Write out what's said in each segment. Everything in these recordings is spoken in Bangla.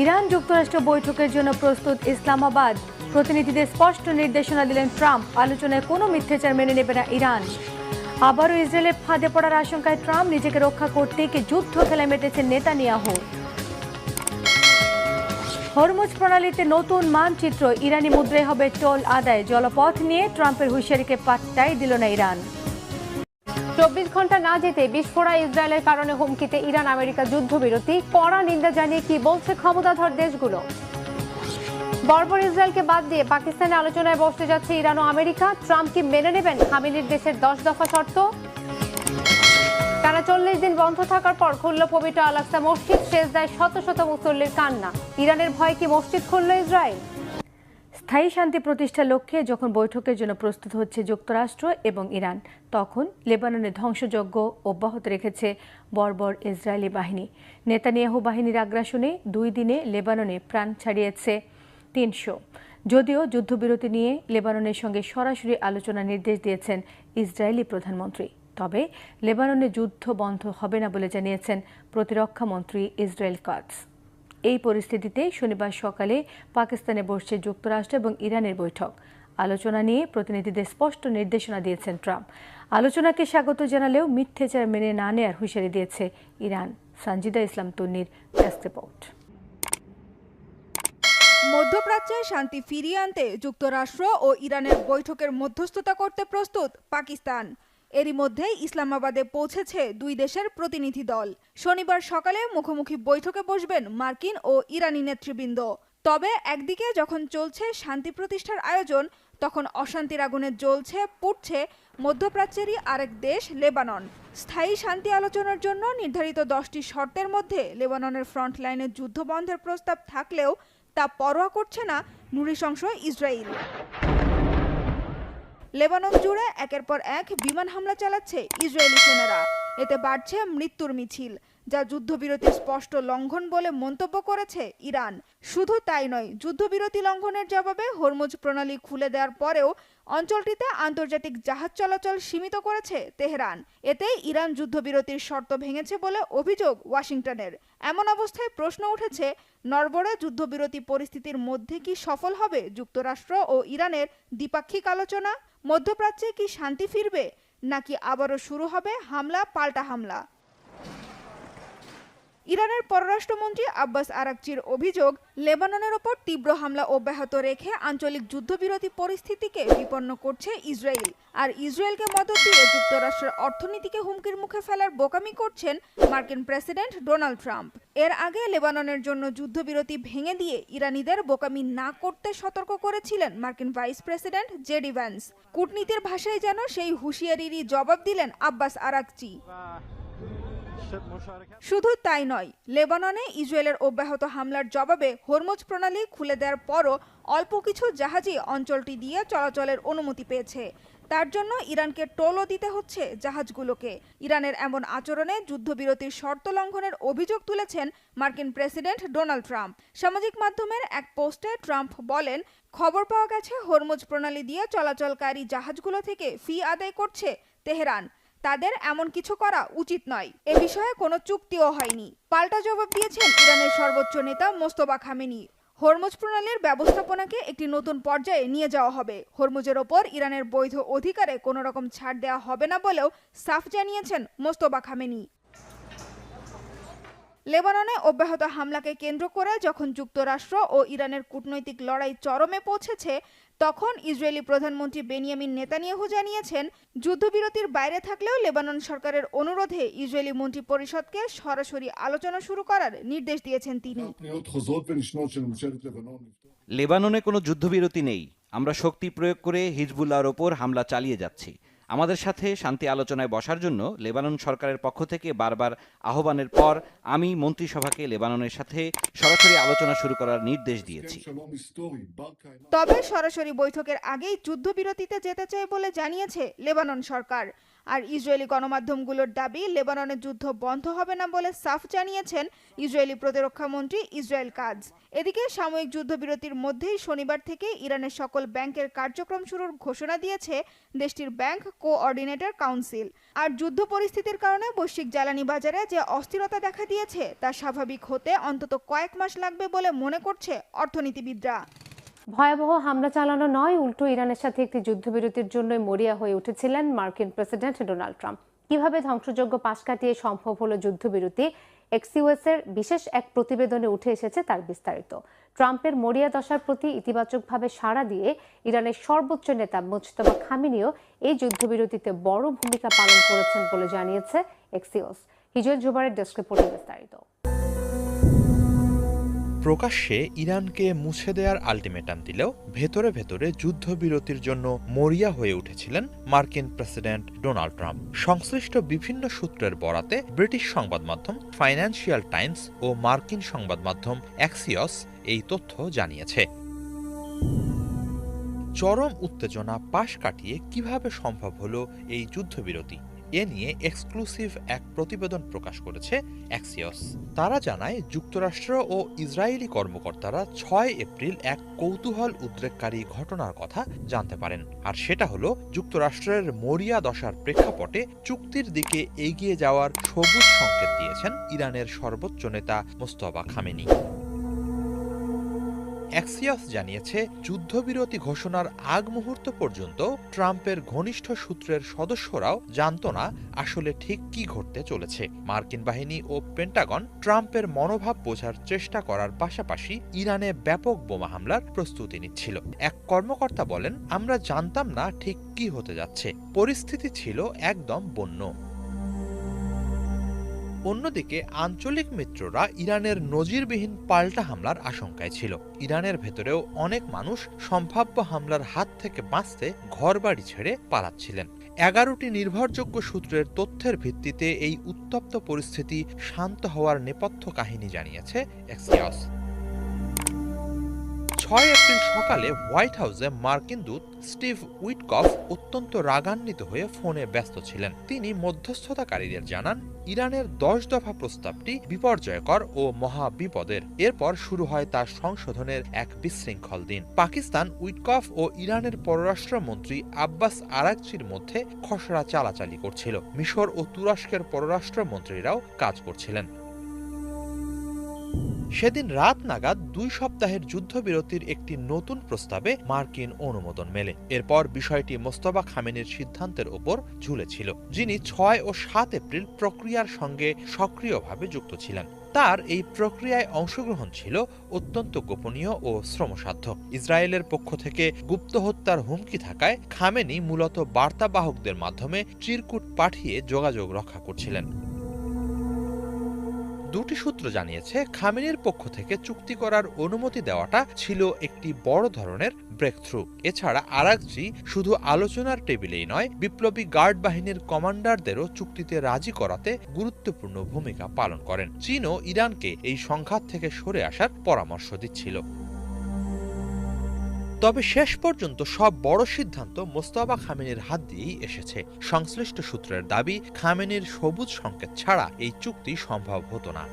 ইরান যুক্তরাষ্ট্র বৈঠকের জন্য প্রস্তুত ইসলামাবাদ। প্রতিনিধিদের স্পষ্ট নির্দেশনা দিলেন ট্রাম্প। আলোচনায় কোনো মিথ্যাচার মেনে নেবে না ইরান। আবারও ইসরায়েলের ফাঁদে পড়ার আশঙ্কায় ট্রাম্প নিজেকে রক্ষা করতে কি যুদ্ধ খেলায় মেতেছেন নেতানিয়াহু। হরমুজ প্রণালীতে নতুন মানচিত্র, ইরানি মুদ্রায় হবে টোল আদায়। জলপথ নিয়ে ট্রাম্পের হুঁশিয়ারিকে পাত্তাই দিল না ইরান। 24 ঘন্টা না যেতে বিস্ফোরা ইসরায়েলের কারণে হুমকিতে ইরান আমেরিকা যুদ্ধবিরতি। কড়া নিন্দা জানিয়ে কি বলছে ক্ষমতাধর দেশগুলো। বর্বর ইসরায়েলকে বাদ দিয়ে পাকিস্তানে আলোচনায় বসতে যাচ্ছে ইরান ও আমেরিকা। ট্রাম্প কি মেনে নেবেন খামেনির দেশের 10 দফা শর্ত? টানা 40 দিন বন্ধ থাকার পর খুলল পবিত্র আল আকসা মসজিদ। সেজদায় শত শত মুসল্লির কান্না। ইরানের ভয়ে কি মসজিদ খুলল ইসরায়েল? স্থায়ী শান্তি প্রতিষ্ঠার লক্ষ্যে যখন বৈঠকের জন্য প্রস্তুত হচ্ছে যুক্তরাষ্ট্র এবং ইরান, তখন লেবাননে ধ্বংসযজ্ঞ অব্যাহত রেখেছে বর্বর ইসরায়েলি বাহিনী। নেতানিয়াহু বাহিনীর আগ্রাসনে 2 দিনে লেবাননে প্রাণ ছাড়িয়েছে 300। যদিও যুদ্ধবিরতি নিয়ে লেবাননের সঙ্গে সরাসরি আলোচনার নির্দেশ দিয়েছেন ইসরায়েলি প্রধানমন্ত্রী, তবে লেবাননে যুদ্ধ বন্ধ হবে না বলে জানিয়েছেন প্রতিরক্ষা মন্ত্রী ইসরায়েল কাটস। এই পরিস্থিতিতে শনিবার সকালে পাকিস্তানে বসছে যুক্তরাষ্ট্র এবং ইরানের বৈঠক। আলোচনা নিয়ে প্রতিনিধিদের স্পষ্ট নির্দেশনা দিয়েছেন ট্রাম্প। আলোচনাকে স্বাগত জানালেও মিথ্যাচার মেনে না নেয়ার হুঁশিয়ারি দিয়েছে ইরান। সানজিদা ইসলাম তন্নির ডেস্ক রিপোর্ট। মধ্যপ্রাচ্যে শান্তি ফিরিয়ে আনতে যুক্তরাষ্ট্র ও ইরানের বৈঠকের মধ্যস্থতা করতে প্রস্তুত পাকিস্তান। এরই মধ্যে ইসলামাবাদে পৌঁছেছে 2 দেশের প্রতিনিধি দল। শনিবার সকালে মুখোমুখি বৈঠকে বসবেন মার্কিন ও ইরানি নেতৃবৃন্দ। তবে একদিকে যখন চলছে শান্তি প্রতিষ্ঠার আয়োজন, তখন অশান্তির আগুনে জ্বলছে পুড়ছে মধ্যপ্রাচ্যেরই আরেক দেশ লেবানন। স্থায়ী শান্তি আলোচনার জন্য নির্ধারিত 10টি শর্তের মধ্যে লেবাননের ফ্রন্টলাইনে যুদ্ধ বন্ধের প্রস্তাব থাকলেও তা পরোয়া করছে না নৃশংস ইসরায়েল। লেবানন জুড়ে একের পর এক বিমান হামলা চালাচ্ছে ইসরায়েলি সেনারা। এতে বাড়ছে মৃত্যুর মিছিল, যা যুদ্ধবিরতির স্পষ্ট লঙ্ঘন বলে মন্তব্য করেছে ইরান। শুধু তাই নয়, যুদ্ধবিরতি লঙ্ঘনের জবাবে হরমুজ প্রণালী খুলে দেওয়ার পরেও অঞ্চলটিতে আন্তর্জাতিক জাহাজ চলাচল সীমিত করেছে তেহরান। এতে ইরান যুদ্ধবিরতির শর্ত ভেঙেছে বলে অভিযোগ ওয়াশিংটনের। এমন অবস্থায় প্রশ্ন উঠেছে, নড়বড়ে যুদ্ধবিরতি পরিস্থিতির মধ্যে কি সফল হবে যুক্তরাষ্ট্র ও ইরানের দ্বিপাক্ষিক আলোচনা? মধ্যপ্রাচ্যে কি শান্তি ফিরবে, নাকি আবারও শুরু হবে হামলা পাল্টা হামলা? ইরানের পররাষ্ট্রমন্ত্রী আব্বাস আরাকচির অভিযোগ, লেবাননের ওপর তীব্র হামলা অব্যাহত রেখে আঞ্চলিক যুদ্ধবিরতি পরিস্থিতিকে বিপন্ন করছে ইসরায়েল। আর ইসরায়েলকে মদদ দিয়ে যুক্তরাষ্ট্রের অর্থনীতিকে হুমকির মুখে ফেলার বোকামি করছেন মার্কিন প্রেসিডেন্ট ডোনাল্ড ট্রাম্প। এর আগে লেবাননের জন্য যুদ্ধবিরতি ভেঙে দিয়ে ইরানিদের বোকামি না করতে সতর্ক করেছিলেন মার্কিন ভাইস প্রেসিডেন্ট জেডি ভ্যান্স। কূটনীতির ভাষায় যেন সেই হুঁশিয়ারিরই জবাব দিলেন আব্বাস আরাকচি। শুধু তাই নয়, লেবাননে ইসরায়েলের অব্যাহত হামলার জবাবে হরমুজ প্রণালী খুলে দেওয়ার পরও অল্প কিছু জাহাজই অঞ্চলটি দিয়ে চলাচলের অনুমতি পেয়েছে। তার জন্য ইরানকে টোলও দিতে হচ্ছে জাহাজগুলোকে। ইরানের এমন আচরণে যুদ্ধবিরতির শর্ত লঙ্ঘনের অভিযোগ তুলেছেন মার্কিন প্রেসিডেন্ট ডোনাল্ড ট্রাম্প। সামাজিক মাধ্যমের এক পোস্টে ট্রাম্প বলেন, খবর পাওয়া গেছে হরমুজ প্রণালী দিয়ে চলাচলকারী জাহাজগুলো থেকে ফি আদায় করছে তেহরান। তাদের এমন কিছু করা উচিত নয়। এ বিষয়ে কোনো চুক্তিও হয়নি। পাল্টা জবাব দিয়েছেন ইরানের সর্বোচ্চ নেতা মোস্তফা খামেনি। হরমুজ প্রণালীর ব্যবস্থাপনাকে একটি নতুন পর্যায়ে নিয়ে যাওয়া হবে। হরমুজের ওপর ইরানের বৈধ অধিকারে কোনো রকম ছাড় দেওয়া হবে না বলেও সাফ জানিয়েছেন মোস্তফা খামেনি। লেবাননে অব্যাহত হামলাকে কেন্দ্র করে যখন যুক্তরাষ্ট্র ও ইরানের কূটনৈতিক লড়াই চরমে পৌঁছেছে, তখন ইসরায়েলি প্রধানমন্ত্রী বেনিয়ামিন নেতানিয়াহু জানিয়েছেন, যুদ্ধবিরতির বাইরে থাকলেও লেবানন সরকারের অনুরোধে ইসরায়েলি মন্ত্রী পরিষদকে সরাসরি আলোচনা শুরু করার নির্দেশ দিয়েছেন তিনি। লেবাননে কোনো যুদ্ধবিরতি নেই। আমরা শক্তি প্রয়োগ করে হিজবুল্লাহর ওপর হামলা চালিয়ে যাচ্ছি। আমাদের সাথে শান্তি আলোচনায় বসার জন্য লেবানন সরকারের পক্ষ থেকে বারবার আহ্বানের পর আমি মন্ত্রিসভাকে লেবাননের সাথে সরাসরি আলোচনা শুরু করার নির্দেশ দিয়েছি। তবে সরাসরি বৈঠকের আগেই যুদ্ধবিরতিতে যেতে চায় বলে জানিয়েছে লেবানন সরকার। আর ইসরায়েলি গণমাধ্যমগুলোর দাবি লেবাননের যুদ্ধ বন্ধ হবে না বলে সাফ জানিয়েছেন ইসরায়েলি প্রতিরক্ষা মন্ত্রী ইসরায়েল কাজ। এদিকে সাময়িক যুদ্ধবিরতির মধ্যেই শনিবার থেকে ইরানের সকল ব্যাংকের কার্যক্রম শুরুর ঘোষণা দিয়েছে দেশটির ব্যাংক কোঅর্ডিনেটর কাউন্সিল। আর যুদ্ধ পরিস্থিতির কারণে বৈশ্বিক জ্বালানি বাজারে যে অস্থিরতা দেখা দিয়েছে তা স্বাভাবিক হতে অন্তত কয়েক মাস লাগবে বলে মনে করছে অর্থনীতিবিদরা। ভয়াবহ হামলা চালানো নয়, উল্টো ইরানের সাথে একটি যুদ্ধবিরতির জন্যই মরিয়া হয়ে উঠেছিলেন মার্কিন প্রেসিডেন্ট ডোনাল্ড ট্রাম্প। কিভাবে ধ্বংসযজ্ঞ পাশ কাটিয়ে সম্ভব হলো যুদ্ধবিরতি, এক্সিওএস এর বিশেষ এক প্রতিবেদনে উঠে এসেছে তার বিস্তারিত। ট্রাম্পের মরিয়া দশার প্রতি ইতিবাচকভাবে সাড়া দিয়ে ইরানের সর্বোচ্চ নেতা মুজতবা খামেনিও এই যুদ্ধবিরতিতে বড় ভূমিকা পালন করেছেন বলে জানিয়েছে এক্সিওস। হিজল জুবারের ডেস্ক রিপোর্টে বিস্তারিত। প্রকাশ্যে ইরানকে মুছে দেওয়ার আলটিমেটাম দিলেও ভেতরে ভেতরে যুদ্ধবিরতির জন্য মরিয়া হয়ে উঠেছিলেন মার্কিন প্রেসিডেন্ট ডোনাল্ড ট্রাম্প। সংশ্লিষ্ট বিভিন্ন সূত্রের বরাতে ব্রিটিশ সংবাদ মাধ্যম ফাইন্যান্সিয়াল টাইমস ও মার্কিন সংবাদ মাধ্যম অ্যাক্সিওস এই তথ্য জানিয়েছে। চরম উত্তেজনা পাশ কাটিয়ে কিভাবে সম্ভব হলো এই যুদ্ধবিরতি, এ নিয়ে এক্সক্লুসিভ এক প্রতিবেদন প্রকাশ করেছে অ্যাক্সিওস। তারা জানায় যুক্তরাষ্ট্র ও ইসরায়েলি কর্মকর্তারা 6 এপ্রিল এক কৌতূহল উদ্রেককারী ঘটনার কথা জানতে পারেন। আর সেটা হলো যুক্তরাষ্ট্রের মরিয়া দশার প্রেক্ষাপটে চুক্তির দিকে এগিয়ে যাওয়ার সবুজ সংকেত দিয়েছেন ইরানের সর্বোচ্চ নেতা মোস্তফা খামেনি। অ্যাক্সিওস জানিয়েছে যুদ্ধবিরতি ঘোষণার আগ মুহূর্ত পর্যন্ত ট্রাম্পের ঘনিষ্ঠ সূত্রের সদস্যরাও জানত না আসলে ঠিক কি ঘটতে চলেছে। মার্কিন বাহিনী ও পেন্টাগন ট্রাম্পের মনোভাব বোঝার চেষ্টা করার পাশাপাশি ইরানে ব্যাপক বোমা হামলার প্রস্তুতি নিচ্ছিল। এক কর্মকর্তা বলেন, আমরা জানতাম না ঠিক কি হতে যাচ্ছে, পরিস্থিতি ছিল একদম বন্য। অন্যদিকে আঞ্চলিক মিত্ররা ইরানের নজিরবিহীন পাল্টা হামলার আশঙ্কায় ছিল। ইরানের ভেতরেও অনেক মানুষ সম্ভাব্য হামলার হাত থেকে বাঁচতে ঘরবাড়ি ছেড়ে পালাচ্ছিলেন। 11টি নির্ভরযোগ্য সূত্রের তথ্যের ভিত্তিতে এই উত্তপ্ত পরিস্থিতি শান্ত হওয়ার নেপথ্য কাহিনী জানিয়েছে অ্যাক্সিওস। 6 এপ্রিল সকালে হোয়াইট হাউসে মার্কিন দূত স্টিভ উইটকফ অত্যন্ত রাগান্বিত হয়ে ফোনে ব্যস্ত ছিলেন। তিনি মধ্যস্থতাকারীদের জানান, ইরানের 10 দফা প্রস্তাবটি বিপর্যয়কর ও মহা বিপদের। এরপর শুরু হয় তার সংশোধনের এক বিশৃঙ্খল দিন। পাকিস্তান, উইটকফ ও ইরানের পররাষ্ট্রমন্ত্রী আব্বাস আরাগচির মধ্যে খসড়া চালাচালি করছিল। মিশর ও তুরস্কের পররাষ্ট্রমন্ত্রীরাও কাজ করছিলেন। সেদিন রাত নাগাদ 2 সপ্তাহের যুদ্ধবিরতির একটি নতুন প্রস্তাবে মার্কিন অনুমোদন মেলে। এরপর বিষয়টি মোস্তফা খামেনির সিদ্ধান্তের ওপর ঝুলেছিল, যিনি 6 ও 7 এপ্রিল প্রক্রিয়ার সঙ্গে সক্রিয়ভাবে যুক্ত ছিলেন। তার এই প্রক্রিয়ায় অংশগ্রহণ ছিল অত্যন্ত গোপনীয় ও শ্রমসাধ্য। ইসরায়েলের পক্ষ থেকে গুপ্ত হত্যার হুমকি থাকায় খামেনি মূলত বার্তাবাহকদের মাধ্যমে চিরকুট পাঠিয়ে যোগাযোগ রক্ষা করছিলেন। 2টি সূত্র জানিয়েছে, খামেনির পক্ষ থেকে চুক্তি করার অনুমতি দেওয়াটা ছিল একটি বড় ধরনের ব্রেকথ্রু। এছাড়া আরাগচি শুধু আলোচনার টেবিলেই নয়, বিপ্লবী গার্ড বাহিনীর কমান্ডারদেরও চুক্তিতে রাজি করাতে গুরুত্বপূর্ণ ভূমিকা পালন করেন। চীনও ইরানকে এই সংঘাত থেকে সরে আসার পরামর্শ দিচ্ছিল। তবে শেষ পর্যন্ত সব বড় সিদ্ধান্ত মোস্তফা খামেনির হাত দিয়েই এসেছে। সংশ্লিষ্ট সূত্রের দাবি, খামেনির সবুজ সংকেত ছাড়া এই চুক্তি সম্ভব হতো না।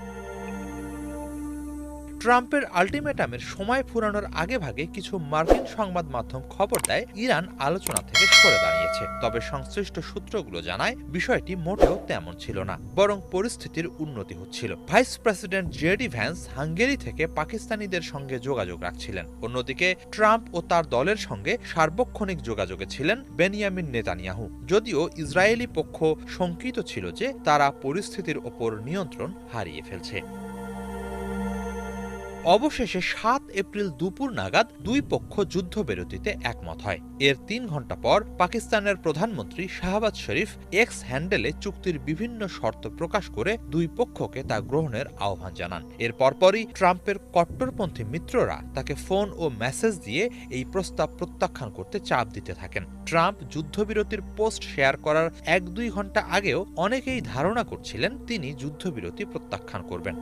ট্রাম্পের আল্টিমেটামের সময় ফুরানোর আগেভাগে কিছু মার্কিন সংবাদ মাধ্যম খবর দেয় ইরান আলোচনা থেকে সরে দাঁড়িয়েছে। তবে সংশ্লিষ্ট সূত্রগুলো জানায় বিষয়টি মোটেও তেমন ছিল না, বরং পরিস্থিতির উন্নতি হচ্ছিল। Vice president JD Vance Hungary থেকে পাকিস্তানিদের সঙ্গে যোগাযোগ রাখছিলেন। অন্যদিকে ট্রাম্প ও তার দলের সঙ্গে সার্বক্ষণিক যোগাযোগে ছিলেন বেনিয়ামিন নেতানিয়াহু, যদিও ইসরায়েলি পক্ষ শঙ্কিত ছিল যে তারা পরিস্থিতির ওপর নিয়ন্ত্রণ হারিয়ে ফেলছে। অবশেষে 7 এপ্রিল দুপুর নাগাদ 2 পক্ষ যুদ্ধবিরতিতে একমত হয়। এর 3 ঘণ্টা পর পাকিস্তানের প্রধানমন্ত্রী শাহবাজ শরীফ এক্স হ্যান্ডেলে চুক্তির বিভিন্ন শর্ত প্রকাশ করে 2 পক্ষকে তা গ্রহণের আহ্বান জানান। এর পরপরই ট্রাম্পের কট্টরপন্থী মিত্ররা তাকে ফোন ও মেসেজ দিয়ে এই প্রস্তাব প্রত্যাখ্যান করতে চাপ দিতে থাকেন। ট্রাম্প যুদ্ধবিরতির পোস্ট শেয়ার করার 1-2 ঘণ্টা আগেও অনেকেই ধারণা করছিলেন তিনি যুদ্ধবিরতি প্রত্যাখ্যান করবেন।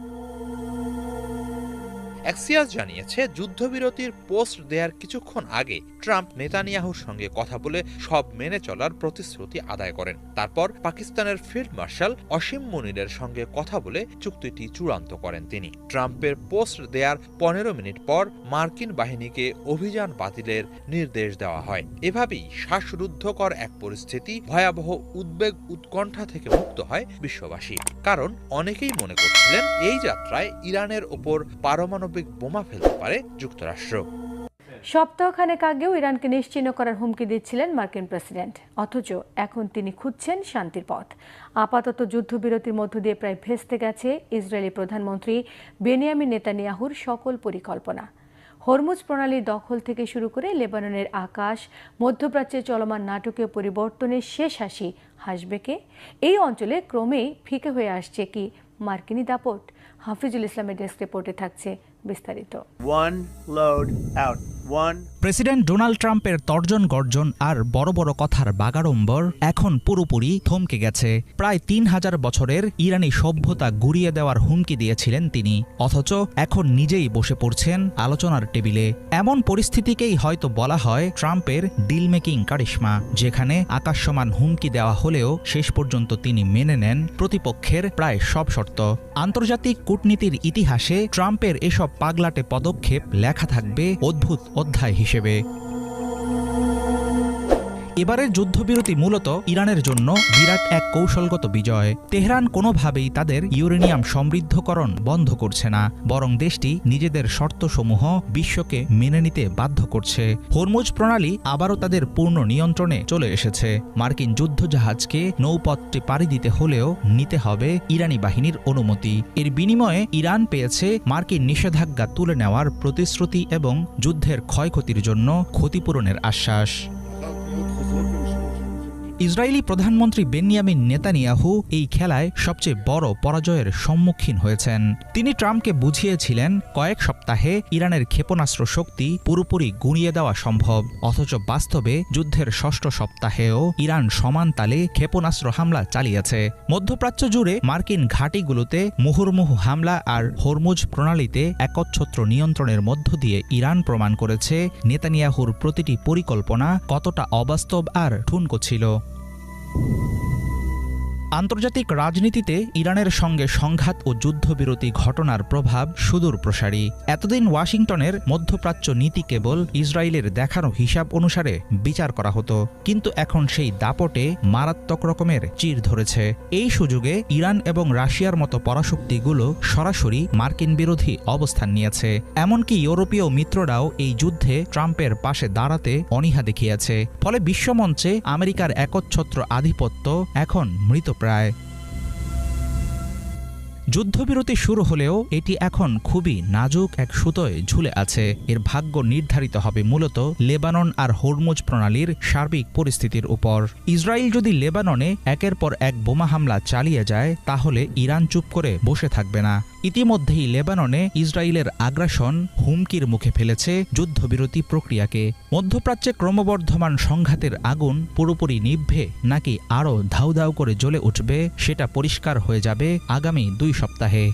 অ্যাক্সিয়াস জানিয়েছে যুদ্ধবিরতির পোস্ট দেওয়ার কিছুক্ষণ আগে ট্রাম্প নেতানিয়াহুর সঙ্গে কথা বলে সব মেনে চলার প্রতিশ্রুতি আদায় করেন। তারপর পাকিস্তানের ফিল্ড মার্শাল অসীম মুনিরের সঙ্গে কথা বলে চুক্তিটি চূড়ান্ত করেন তিনি। ট্রাম্পের পোস্ট দেওয়ার 15 মিনিট পর মার্কিন বাহিনীকে অভিযান বাতিলের নির্দেশ দেওয়া হয়। এভাবেই শ্বাসরুদ্ধকর এক পরিস্থিতি, ভয়াবহ উদ্বেগ উৎকণ্ঠা থেকে মুক্ত হয় বিশ্ববাসী। কারণ অনেকেই মনে করছিলেন এই যাত্রায় ইরানের ওপর পারমাণবিক বোমা ফেলতে পারে যুক্তরাষ্ট্র। সপ্তাহখানেক আগেও ইরানকে নিশ্চিহ্ন করার হুমকি দিচ্ছিলেন মার্কিন প্রেসিডেন্ট, অথচ এখন তিনি খুঁজছেন শান্তির পথ। আপাতত যুদ্ধবিরতির মধ্য দিয়ে প্রায় ভেস্তে গেছে ইসরায়েলি প্রধানমন্ত্রী বেনিয়ামিন নেতানিয়াহুর সকল পরিকল্পনা। হরমুজ প্রণালীর দখল থেকে শুরু করে লেবাননের আকাশ, মধ্যপ্রাচ্যে চলমান নাটকীয় পরিবর্তনের শেষ হাসি হাসবে কে? এই অঞ্চলে ক্রমেই ফিকে হয়ে আসছে কি মার্কিনী দাপট? হাফিজুল ইসলামের ডেস্ক রিপোর্টে থাকছে বিস্তারিত। প্রেসিডেন্ট ডোনাল্ড ট্রাম্পের তর্জন গর্জন আর বড় বড় কথার বাগাড়ম্বর এখন পুরোপুরি থমকে গেছে। প্রায় 3000 বছরের ইরানি সভ্যতা গুড়িয়ে দেওয়ার হুমকি দিয়েছিলেন তিনি, অথচ এখন নিজেই বসে পড়ছেন আলোচনার টেবিলে। এমন পরিস্থিতিকেই হয়তো বলা হয় ট্রাম্পের ডিল মেকিং কারিশমা, যেখানে আকাশসমান হুমকি দেওয়া হলেও শেষ পর্যন্ত তিনি মেনে নেন প্রতিপক্ষের প্রায় সব শর্ত। আন্তর্জাতিক কূটনীতির ইতিহাসে ট্রাম্পের এসব পাগলাটে পদক্ষেপ লেখা থাকবে অদ্ভুত অধ্যায় হিসেবে। এবারের যুদ্ধবিরতি মূলত ইরানের জন্য বিরাট এক কৌশলগত বিজয়। তেহরান কোনোভাবেই তাদের ইউরেনিয়াম সমৃদ্ধকরণ বন্ধ করছে না, বরং দেশটি নিজেদের শর্তসমূহ বিশ্বকে মেনে নিতে বাধ্য করছে। হরমুজ প্রণালী আবারও তাদের পূর্ণ নিয়ন্ত্রণে চলে এসেছে। মার্কিন যুদ্ধজাহাজকে নৌপথটি পাড়ি দিতে হলেও নিতে হবে ইরানি বাহিনীর অনুমতি। এর বিনিময়ে ইরান পেয়েছে মার্কিন নিষেধাজ্ঞা তুলে নেওয়ার প্রতিশ্রুতি এবং যুদ্ধের ক্ষয়ক্ষতির জন্য ক্ষতিপূরণের আশ্বাস। ইসরায়েলি প্রধানমন্ত্রী বেনিয়ামিন নেতানিয়াহু এই খেলায় সবচেয়ে বড় পরাজয়ের সম্মুখীন হয়েছেন। তিনি ট্রাম্পকে বুঝিয়েছিলেন কয়েক সপ্তাহে ইরানের ক্ষেপণাস্ত্র শক্তি পুরোপুরি গুঁড়িয়ে দেওয়া সম্ভব, অথচ বাস্তবে যুদ্ধের 6ষ্ঠ সপ্তাহেও ইরান সমান তালে ক্ষেপণাস্ত্র হামলা চালিয়েছে। মধ্যপ্রাচ্য জুড়ে মার্কিন ঘাঁটিগুলোতে মুহুর্মুহু হামলা আর হরমুজ প্রণালীতে একচ্ছত্র নিয়ন্ত্রণের মধ্য দিয়ে ইরান প্রমাণ করেছে নেতানিয়াহুর প্রতিটি পরিকল্পনা কতটা অবাস্তব আর ঠুনকো ছিল। আন্তর্জাতিক রাজনীতিতে ইরানের সঙ্গে সংঘাত ও যুদ্ধবিরতি ঘটনার প্রভাব সুদূর প্রসারী। এতদিন ওয়াশিংটনের মধ্যপ্রাচ্য নীতি কেবল ইসরায়েলের দেখানো হিসাব অনুসারে বিচার করা হতো, কিন্তু এখন সেই দাপটে মারাত্মক রকমের চির ধরেছে। এই সুযোগে ইরান এবং রাশিয়ার মতো পরাশক্তিগুলো সরাসরি মার্কিন বিরোধী অবস্থান নিয়েছে। এমনকি ইউরোপীয় মিত্ররাও এই যুদ্ধে ট্রাম্পের পাশে দাঁড়াতে অনীহা দেখিয়েছে। ফলে বিশ্বমঞ্চে আমেরিকার একচ্ছত্র আধিপত্য এখন মৃতপ্রায়। যুদ্ধবিরতি শুরু হলেও এটি এখন খুবই নাজুক এক সুতোয় ঝুলে আছে। এর ভাগ্য নির্ধারিত হবে মূলত লেবানন আর হরমুজ প্রণালীর সার্বিক পরিস্থিতির উপর। ইসরায়েল যদি লেবাননে একের পর এক বোমা হামলা চালিয়ে যায়, তাহলে ইরান চুপ করে বসে থাকবে না। ইতিমধ্যেই লেবাননে ইসরায়েলের আগ্রাসন হুমকির মুখে ফেলেছে যুদ্ধবিরতি প্রক্রিয়াকে। মধ্যপ্রাচ্যে ক্রমবর্ধমান সংঘাতের আগুন পুরোপুরি নিভবে নাকি আরও ধাউ ধাউ করে জ্বলে উঠবে, সেটা পরিষ্কার হয়ে যাবে আগামী 2 সপ্তাহে।